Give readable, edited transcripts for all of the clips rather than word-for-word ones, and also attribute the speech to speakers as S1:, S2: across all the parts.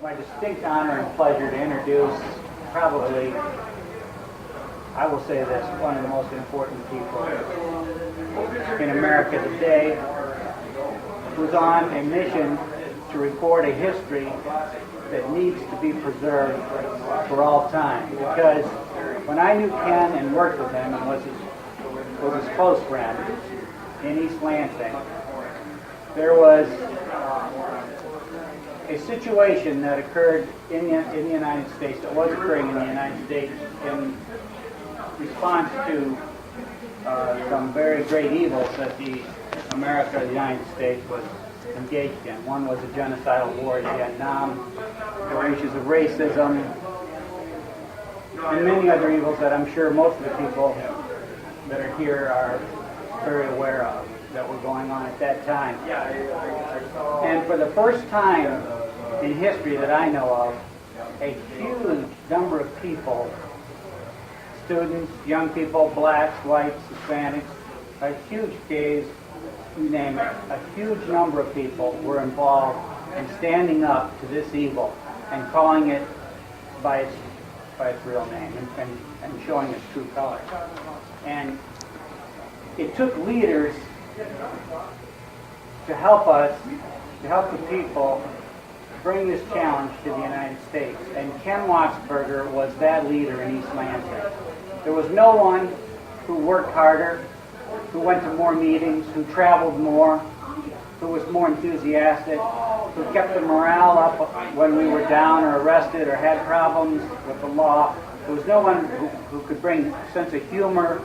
S1: my distinct honor and pleasure to introduce probably, I will say this, one of the most important people in America today, who's on a mission to record a history that needs to be preserved for all time. Because when I knew Ken and worked with him and was his close friend in East Lansing, there was a situation that occurred in the United States, that was occurring in the United States in response to some very great evils that the United States was engaged in. One was a genocidal war in Vietnam, there were issues of racism, and many other evils that I'm sure most of the people that are here are very aware of that were going on at that time. And for the first time in history that I know of, a huge number of people, students, young people, blacks, whites, Hispanics, a huge gays, you name it, a huge number of people were involved in standing up to this evil and calling it by its real name and showing its true colors. And it took leaders to help us, to help the people bring this challenge to the United States. And Ken Wachsberger was that leader in East Lansing. There was no one who worked harder, who went to more meetings, who traveled more, who was more enthusiastic, who kept the morale up when we were down or arrested or had problems with the law. There was no one who could bring a sense of humor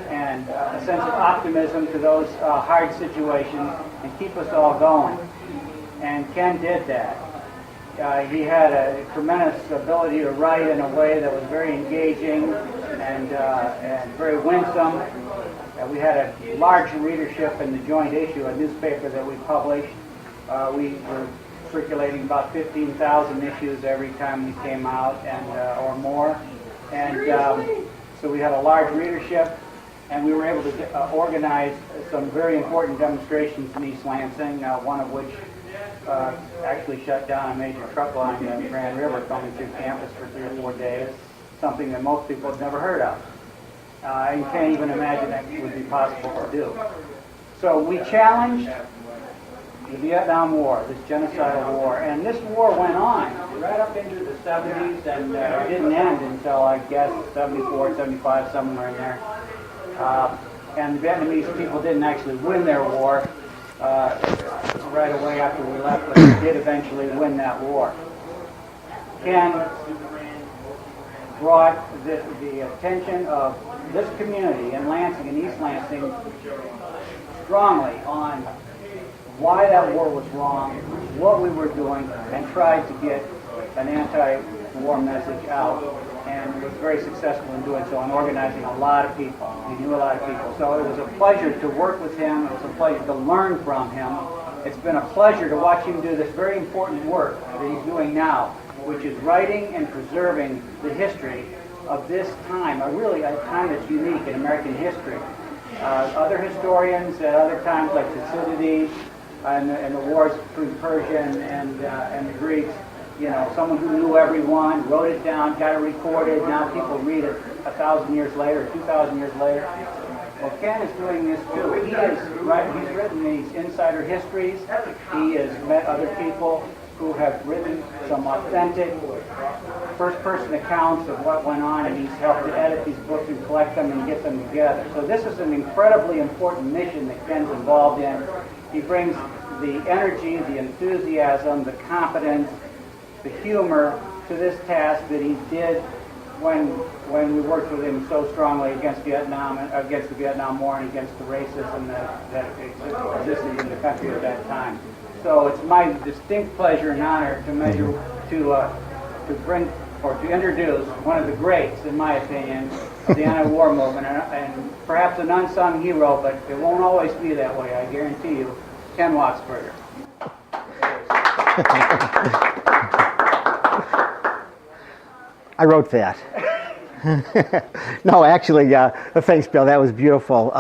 S1: and a sense of optimism to those hard situations and keep us all going. And Ken did that. He had a tremendous ability to write in a way that was very engaging and very winsome. We had a large readership in the Joint Issue, a newspaper that we published. We were circulating about 15,000 issues every time we came out, and or more. And so we had a large readership, and we were able to organize some very important demonstrations in East Lansing, one of which actually shut down a major truck line in the Grand River coming through campus for 3 or 4 days, something that most people had never heard of. You can't even imagine that would be possible to do. So we challenged the Vietnam War, this genocidal war, and this war went on right up into the 70s and didn't end until, I guess, 74, 75, somewhere in there. And the Vietnamese people didn't actually win their war right away after we left, but they did eventually win that war. Ken brought the attention of this community in Lansing and East Lansing strongly on why that war was wrong, what we were doing, and tried to get an anti-war message out, and was very successful in doing so and organizing a lot of people. He knew a lot of people. So it was a pleasure to work with him. It was a pleasure to learn from him. It's been a pleasure to watch him do this very important work that he's doing now, which is writing and preserving the history of this time, a time that's unique in American history. Other historians at other times, like Thucydides and the wars between Persia and the Greeks, someone who knew everyone, wrote it down, got it recorded, now people read it 1,000 years later, 2,000 years later. Well, Ken is doing this too. He's written these insider histories. He has met other people who have written some authentic first-person accounts of what went on, and he's helped to edit these books and collect them and get them together. So this is an incredibly important mission that Ken's involved in. He brings the energy, the enthusiasm, the competence, the humor to this task that he did when we worked with him so strongly against Vietnam, against the Vietnam War, and against the racism that existed in the country at that time. So it's my distinct pleasure and honor to bring or to introduce one of the greats, in my opinion, of the anti-war movement, and perhaps an unsung hero, but it won't always be that way, I guarantee you, Ken Wachsberger.
S2: I wrote that. No, actually, thanks, Bill. That was beautiful.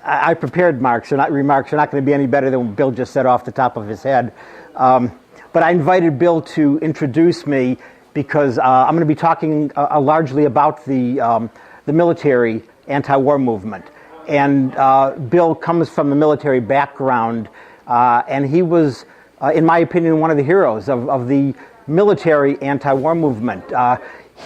S2: I prepared remarks. They're not going to be any better than what Bill just said off the top of his head. But But I invited Bill to introduce me because I'm going to be talking largely about the military anti-war movement. And Bill comes from a military background, and he was, in my opinion, one of the heroes of the military anti-war movement.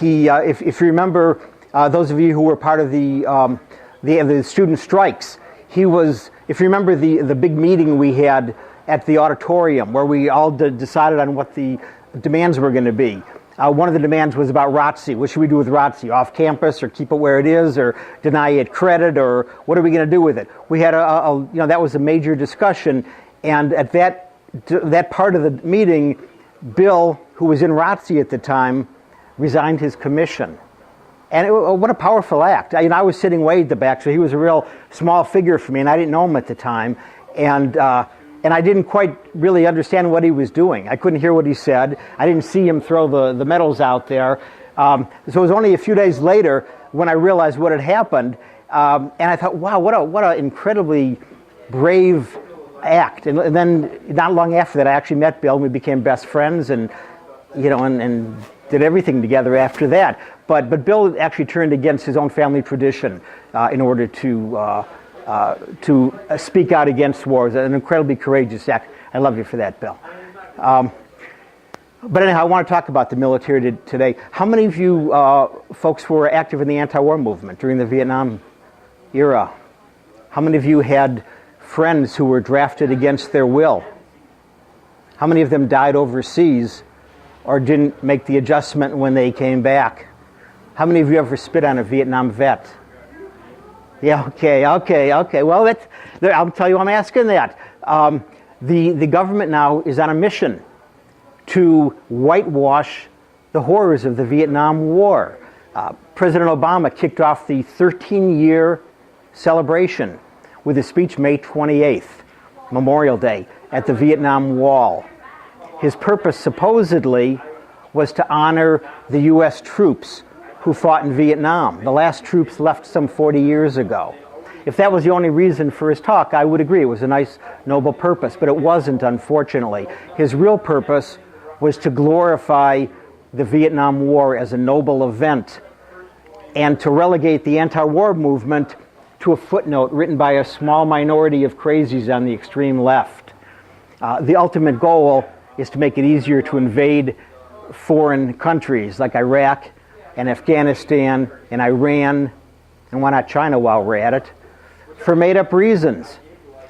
S2: If you remember, those of you who were part of the student strikes, he was, if you remember the big meeting we had at the auditorium where we all decided on what the demands were going to be. One of the demands was about ROTC. What should we do with ROTC? Off campus, or keep it where it is, or deny it credit, or what are we going to do with it? We had that was a major discussion, and at that part of the meeting, Bill, who was in ROTC at the time, resigned his commission. And what a powerful act. I was sitting way at the back, so he was a real small figure for me, and I didn't know him at the time. And I didn't quite really understand what he was doing. I couldn't hear what he said. I didn't see him throw the medals out there. So it was only a few days later when I realized what had happened. And I thought, wow, what an incredibly brave act. And then not long after that, I actually met Bill, and we became best friends, and did everything together after that. But Bill actually turned against his own family tradition in order to speak out against war. It was an incredibly courageous act. I love you for that, Bill. But anyhow, I want to talk about the military today. How many of you folks were active in the anti-war movement during the Vietnam era? How many of you had friends who were drafted against their will? How many of them died overseas or didn't make the adjustment when they came back? How many of you ever spit on a Vietnam vet? Yeah, okay. Well, I'll tell you why I'm asking that. The government now is on a mission to whitewash the horrors of the Vietnam War. President Obama kicked off the 13-year celebration with a speech May 28th, Memorial Day, at the Vietnam Wall. His purpose, supposedly, was to honor the U.S. troops who fought in Vietnam. The last troops left some 40 years ago. If that was the only reason for his talk, I would agree. It was a nice, noble purpose, but it wasn't, unfortunately. His real purpose was to glorify the Vietnam War as a noble event and to relegate the anti-war movement to a footnote written by a small minority of crazies on the extreme left. The ultimate goal is to make it easier to invade foreign countries like Iraq and Afghanistan and Iran, and why not China while we're at it, for made-up reasons,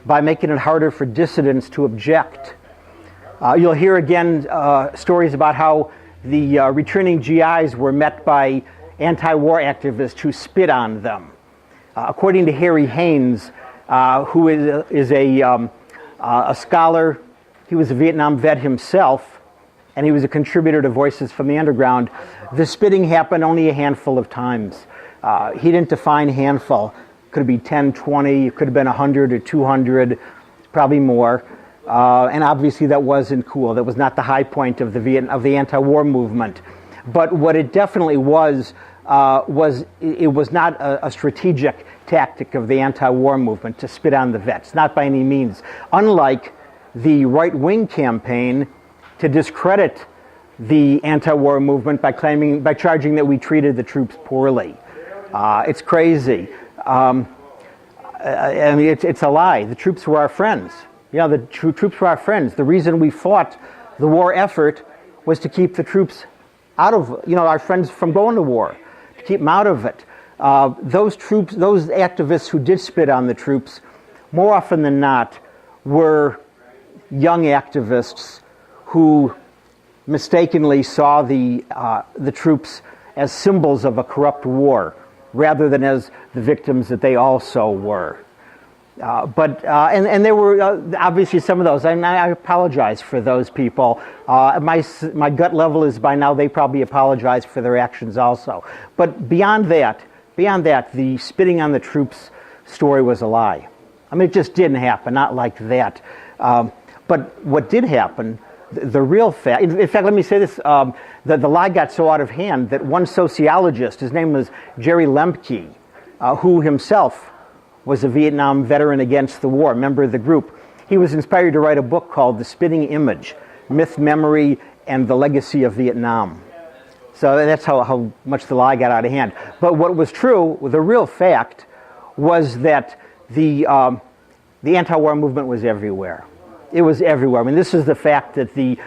S2: by making it harder for dissidents to object. You'll hear again stories about how the returning GIs were met by anti-war activists who spit on them. According to Harry Haynes, who is a scholar, he was a Vietnam vet himself, and he was a contributor to Voices from the Underground. The spitting happened only a handful of times. He didn't define handful. Could have been 10, 20, it could have been 100 or 200, probably more. And obviously that wasn't cool. That was not the high point of the anti-war movement. But what it definitely was it was not a strategic tactic of the anti-war movement to spit on the vets, not by any means. Unlike the right-wing campaign to discredit the anti-war movement by charging that we treated the troops poorly. It's crazy. I mean, it's a lie. The troops were our friends. The troops were our friends. The reason we fought the war effort was to keep the troops out of, our friends from going to war, to keep them out of it. Those activists who did spit on the troops, more often than not, were young activists who mistakenly saw the troops as symbols of a corrupt war, rather than as the victims that they also were. And there were obviously some of those, and I apologize for those people. My gut level is by now they probably apologize for their actions also. But beyond that, the spitting on the troops story was a lie. I mean, it just didn't happen, not like that. But what did happen, the real fact, in fact, let me say this, the lie got so out of hand that one sociologist, his name was Jerry Lemke, who himself was a Vietnam veteran against the war, member of the group. He was inspired to write a book called The Spitting Image, myth, memory, and the legacy of Vietnam. So that's how much the lie got out of hand. But what was true, the real fact, was that the anti-war movement was everywhere. It was everywhere. I mean, this is the fact that the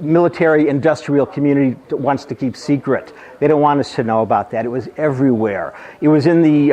S2: military-industrial community wants to keep secret. They don't want us to know about that. It was everywhere. It was in the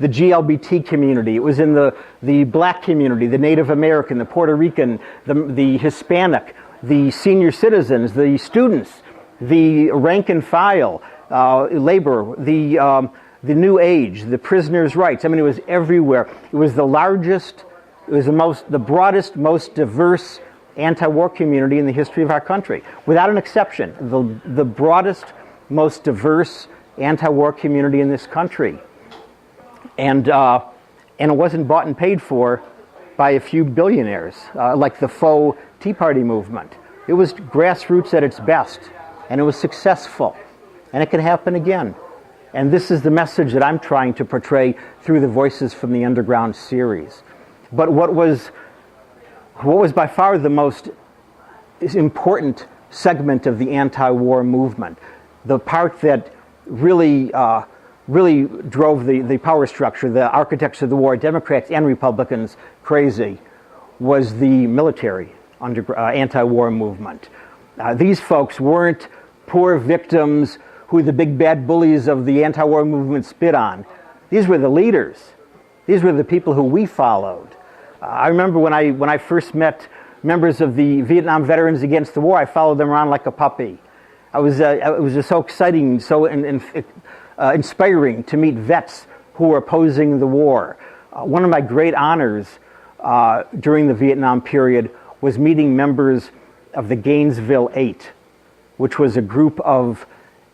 S2: GLBT community. It was in the black community, the Native American, the Puerto Rican, the Hispanic, the senior citizens, the students, the rank and file, labor, the New Age, the prisoners' rights. I mean, it was everywhere. It was the largest, it was the broadest, most diverse anti-war community in the history of our country, without an exception. The broadest, most diverse anti-war community in this country, and it wasn't bought and paid for by a few billionaires like the faux Tea Party movement. It was grassroots at its best, and it was successful, and it can happen again. And this is the message that I'm trying to portray through the Voices from the Underground series. But what was by far the most important segment of the anti-war movement, the part that really drove the power structure, the architects of the war, Democrats and Republicans, crazy, was the military anti-war movement. These folks weren't poor victims who the big bad bullies of the anti-war movement spit on. These were the leaders. These were the people who we followed. I remember when I first met members of the Vietnam Veterans Against the War, I followed them around like a puppy. It was just so exciting, so inspiring to meet vets who were opposing the war. One of my great honors during the Vietnam period was meeting members of the Gainesville Aint, which was a group of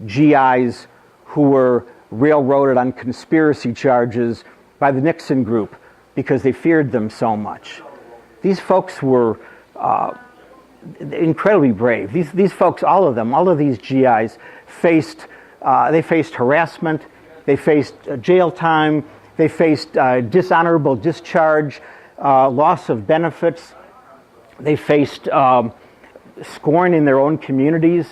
S2: GIs who were railroaded on conspiracy charges by the Nixon group because they feared them so much. These folks were incredibly brave. These folks, all of these GIs faced harassment, they faced jail time, they faced dishonorable discharge, loss of benefits, they faced scorn in their own communities,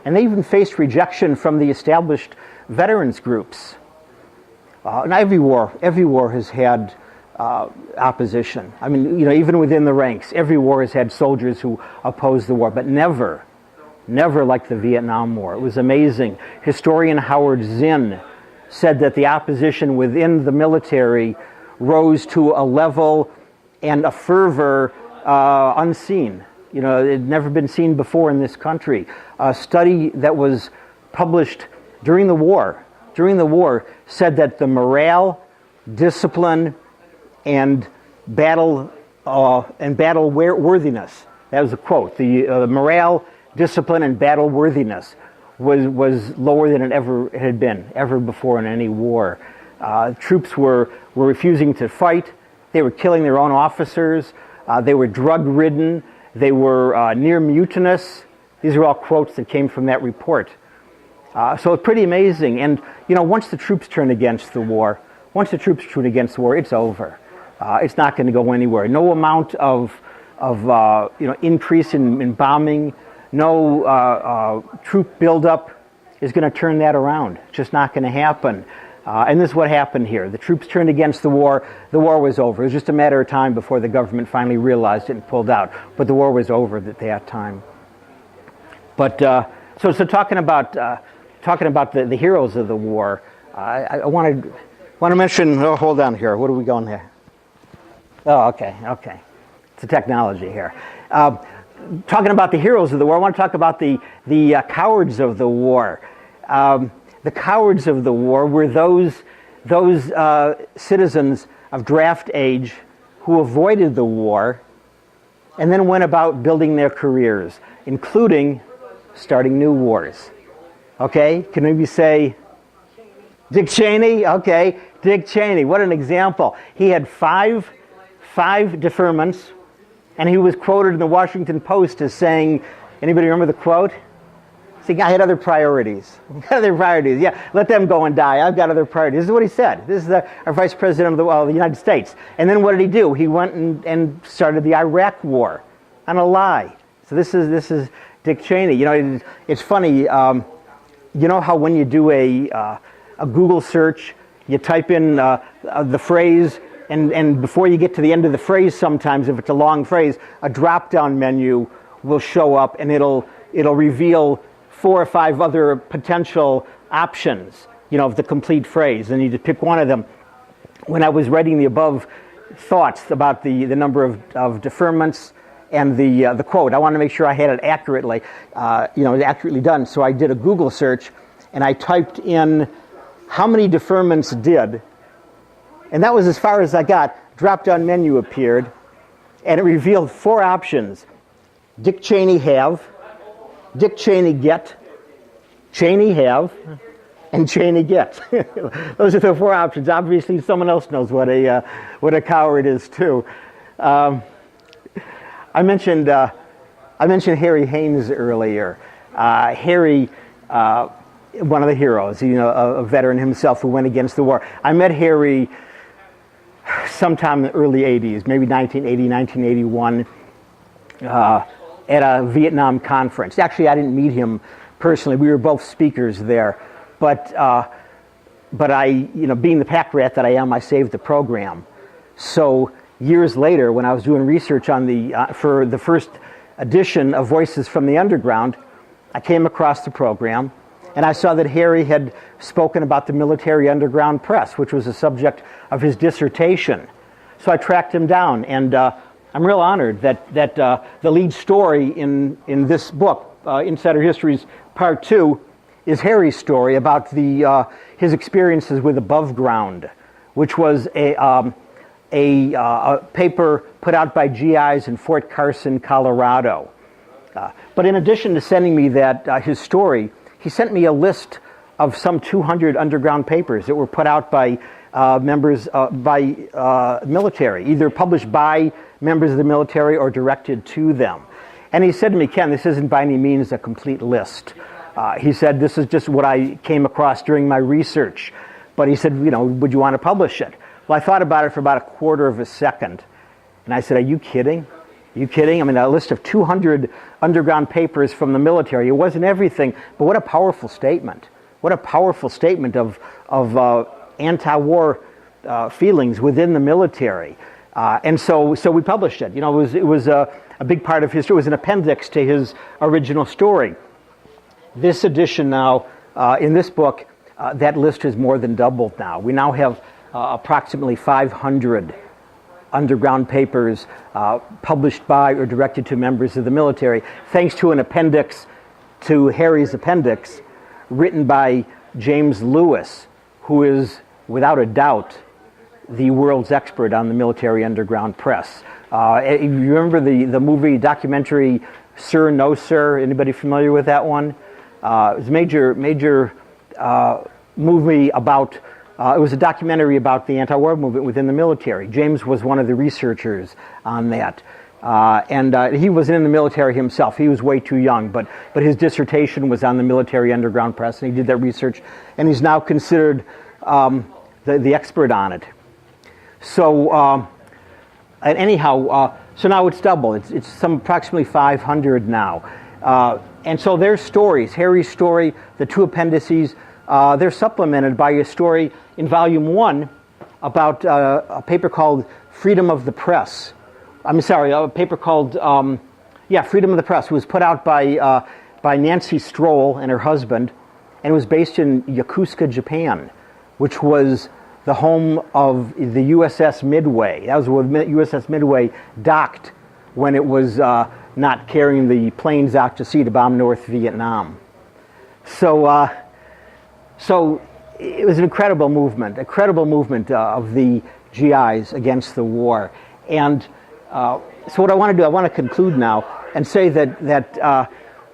S2: and they even faced rejection from the established veterans groups. And every war has had opposition. I mean, even within the ranks, every war has had soldiers who opposed the war, but never like the Vietnam War. It was amazing. Historian Howard Zinn said that the opposition within the military rose to a level and a fervor unseen. It had never been seen before in this country. A study that was published during the war said that the morale, discipline, and battle worthiness, that was a quote, the morale, discipline, and battle worthiness was lower than it ever had been, ever before in any war. Troops were refusing to fight. They were killing their own officers. They were drug-ridden. They were near mutinous. These are all quotes that came from that report. So it's pretty amazing. And, once the troops turn against the war, it's over. It's not going to go anywhere. No amount of increase in bombing, no troop buildup is going to turn that around. It's just not going to happen. And this is what happened here. The troops turned against the war was over. It was just a matter of time before the government finally realized it and pulled out. But the war was over at that time. But so talking about the heroes of the war, I want to mention. Oh, hold on here. What are we going here? Oh, okay. It's a technology here. Talking about the heroes of the war, I want to talk about the cowards of the war. The cowards of the war were those citizens of draft age who avoided the war and then went about building their careers, including starting new wars. Okay, can maybe say Dick Cheney? Okay, Dick Cheney, what an example. He had five deferments, and he was quoted in the Washington Post as saying, anybody remember the quote? See, I had other priorities. Yeah, let them go and die. I've got other priorities. This is what he said. This is our Vice President of the United States. And then what did he do? He went and started the Iraq War on a lie. So this is Dick Cheney. You know, it's funny. You know how when you do a Google search, you type in the phrase, and before you get to the end of the phrase, sometimes if it's a long phrase, a drop-down menu will show up, and it'll reveal 4 or 5 other potential options, you know, of the complete phrase, and you just pick one of them. When I was writing the above thoughts about the number of deferments and the quote, I wanted to make sure I had it accurately, accurately done. So I did a Google search, and I typed in how many deferments did, and that was as far as I got. Drop-down menu appeared, and it revealed 4 options: Dick Cheney have, Dick Cheney get, Cheney have, and Cheney get. Those are the 4 options. Obviously, someone else knows what a coward is too. I mentioned Harry Haynes earlier. Harry, one of the heroes, you know, a veteran himself who went against the war. I met Harry sometime in the early 80s, maybe 1980, 1981, at a Vietnam conference. Actually, I didn't meet him personally. We were both speakers there. But I, you know, being the pack rat that I am, I saved the program. So years later, when I was doing research on for the first edition of Voices from the Underground, I came across the program, and I saw that Harry had spoken about the military underground press, which was the subject of his dissertation. So I tracked him down, and I'm real honored that the lead story in this book, Insider Histories Part 2, is Harry's story about his experiences with Aboveground, which was a paper put out by GIs in Fort Carson, Colorado. But in addition to sending me his story, he sent me a list of some 200 underground papers that were put out by members by military, either published by members of the military or directed to them. And he said to me, "Ken, this isn't by any means a complete list." He said, "This is just what I came across during my research." But he said, "You know, would you want to publish it?" Well, I thought about it for about a quarter of a second. And I said, "Are you kidding? Are you kidding? I mean, a list of 200 underground papers from the military. It wasn't everything, but what a powerful statement. What a powerful statement of anti-war feelings within the military." And so we published it. You know, it was a big part of his story. It was an appendix to his original story. This edition now, in this book, that list has more than doubled now. We now have approximately 500 underground papers published by or directed to members of the military, thanks to an appendix to Harry's appendix, written by James Lewis, who is, without a doubt, the world's expert on the military underground press. You remember the movie documentary Sir, No Sir? Anybody familiar with that one? It was a major movie about, it was a documentary about the anti-war movement within the military. James was one of the researchers on that. And he wasn't in the military himself. He was way too young, but his dissertation was on the military underground press, and he did that research, and he's now considered the expert on it. So, and anyhow, so now it's doubled. It's some approximately 500 now. And so their stories, Harry's story, the 2 appendices, they're supplemented by a story in Volume 1 about a paper called Freedom of the Press. I'm sorry, a paper called, Freedom of the Press. It was put out by Nancy Stroll and her husband, and it was based in Yokosuka, Japan, which was the home of the USS Midway. That was where USS Midway docked when it was not carrying the planes out to sea to bomb North Vietnam. So it was an incredible movement of the GIs against the war. And so what I want to do, I want to conclude now and say that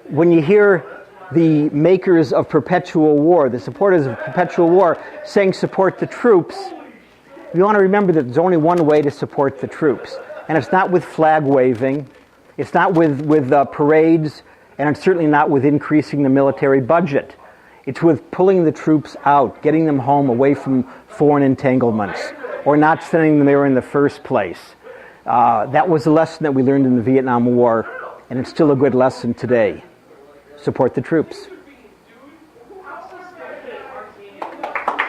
S2: when you hear the makers of perpetual war, the supporters of perpetual war, saying support the troops, you want to remember that there's only one way to support the troops. And it's not with flag waving, it's not with parades, and it's certainly not with increasing the military budget. It's with pulling the troops out, getting them home away from foreign entanglements, or not sending them there in the first place. That was a lesson that we learned in the Vietnam War, and it's still a good lesson today. Support the troops.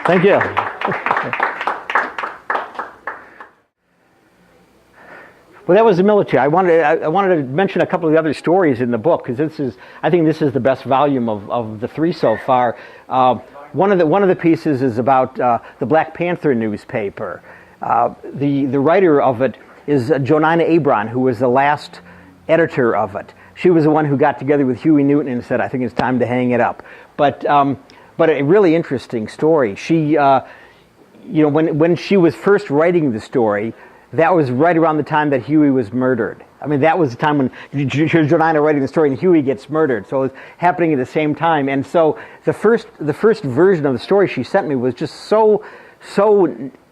S2: Thank you. Well, that was the military. I wanted to mention a couple of the other stories in the book, because I think this is the best volume of the three so far. One of the pieces is about the Black Panther newspaper. The writer of it is Jonina Abron, who was the last editor of it. She was the one who got together with Huey Newton and said, "I think it's time to hang it up." But a really interesting story. She, when she was first writing the story, that was right around the time that Huey was murdered. I mean, that was the time when Jonina writing the story and Huey gets murdered. So it was happening at the same time. And so the first version of the story she sent me was just so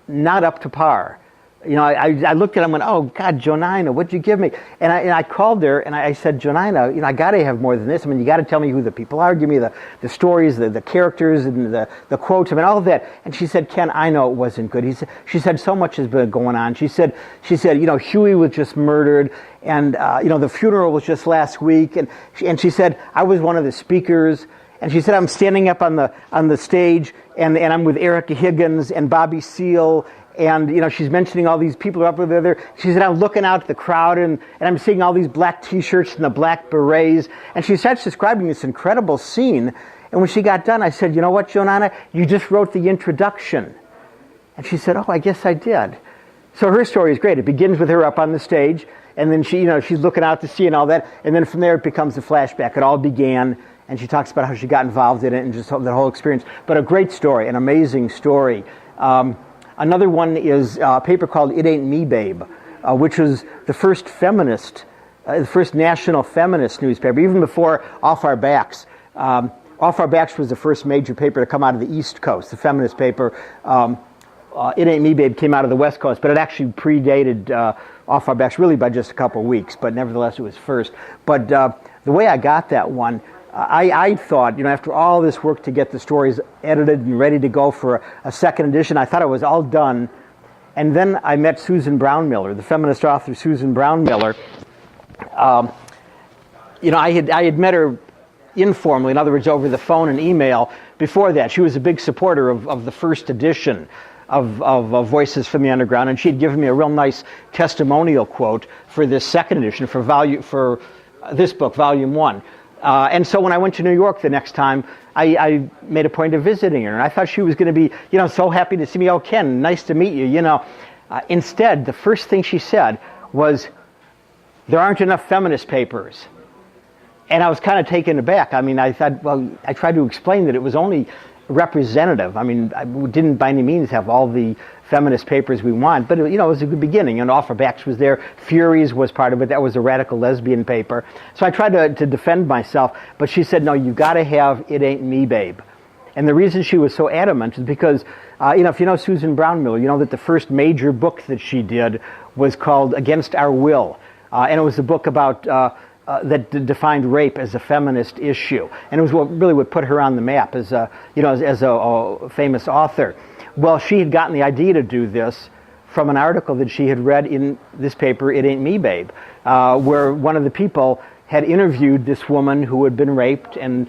S2: not up to par. I looked at it and went, "Oh God, Jonina, what'd you give me?" And I called her and I said, "Jonina, I got to have more than this. I mean, you got to tell me who the people are. Give me the stories, the characters, and the quotes. I mean, all of that." And she said, "Ken, I know it wasn't good." She said, "So much has been going on." She said, Huey was just murdered, and the funeral was just last week, and she said, "I was one of the speakers." And she said, "I'm standing up on the stage, and I'm with Erica Higgins and Bobby Seale." And, she's mentioning all these people up there. She said, "I'm looking out at the crowd, and I'm seeing all these black T-shirts and the black berets." And she starts describing this incredible scene. And when she got done, I said, "You know what, Jonina? You just wrote the introduction." And she said, "Oh, I guess I did." So her story is great. It begins with her up on the stage, and then she's looking out to sea and all that. And then from there, it becomes a flashback. It all began, and she talks about how she got involved in it and just the whole experience. But a great story, an amazing story. Another one is a paper called "It Ain't Me, Babe," which was the first feminist, the first national feminist newspaper, even before Off Our Backs. Off Our Backs was the first major paper to come out of the East Coast, the feminist paper. "It Ain't Me, Babe" came out of the West Coast, but it actually predated Off Our Backs really by just a couple of weeks, but nevertheless it was first. But the way I got that one, I thought, after all this work to get the stories edited and ready to go for a second edition, I thought it was all done. And then I met Susan Brownmiller, the feminist author Susan Brownmiller. I had met her informally, in other words, over the phone and email before that. She was a big supporter of the first edition of Voices from the Underground, and she had given me a real nice testimonial quote for this second edition, for this book, Volume 1. And so when I went to New York the next time, I made a point of visiting her, and I thought she was going to be, so happy to see me. "Oh, Ken, nice to meet you." Instead, the first thing she said was, "There aren't enough feminist papers." And I was kind of taken aback. I mean, I thought, well, I tried to explain that it was only representative. I mean, I didn't by any means have all the feminist papers we want, but it was a good beginning. And Off Our Backs was there. Furies was part of it. That was a radical lesbian paper. So I tried to defend myself, but she said, "No, you got to have It Ain't Me, Babe." And the reason she was so adamant is because, if you know Susan Brownmiller, you know that the first major book that she did was called Against Our Will. And it was a book about that defined rape as a feminist issue, and it was what put her on the map as a famous author. Well, she had gotten the idea to do this from an article that she had read in this paper, It Ain't Me, Babe, where one of the people had interviewed this woman who had been raped and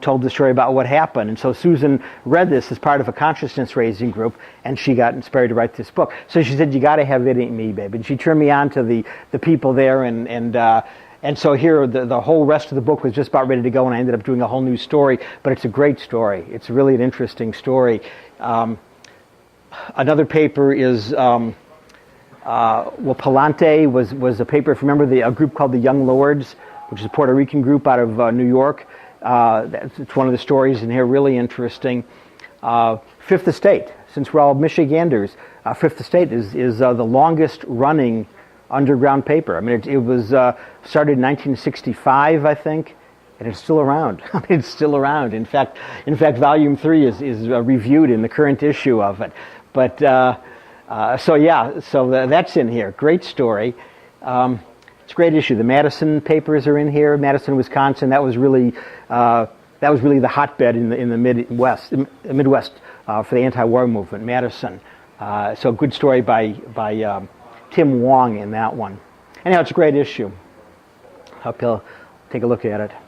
S2: told the story about what happened. And so Susan read this as part of a consciousness raising group, and she got inspired to write this book. So she said, "You got to have It Ain't Me, Babe," and she turned me on to the people there, and so here, the whole rest of the book was just about ready to go, and I ended up doing a whole new story. But it's a great story. It's really an interesting story. Another paper is, Palante was a paper, if you remember, a group called the Young Lords, which is a Puerto Rican group out of New York. It's one of the stories in here, really interesting. Fifth Estate, since we're all Michiganders, Fifth Estate is the longest running underground paper. I mean, it was started in 1965, I think, and it's still around. I mean, it's still around. In fact, Volume 3 is reviewed in the current issue of it. But so that's in here. Great story. It's a great issue. The Madison papers are in here. Madison, Wisconsin. That was really the hotbed in the Midwest for the anti-war movement. Madison. So a good story by Tim Wong in that one. Anyhow, it's a great issue. Hope you'll take a look at it.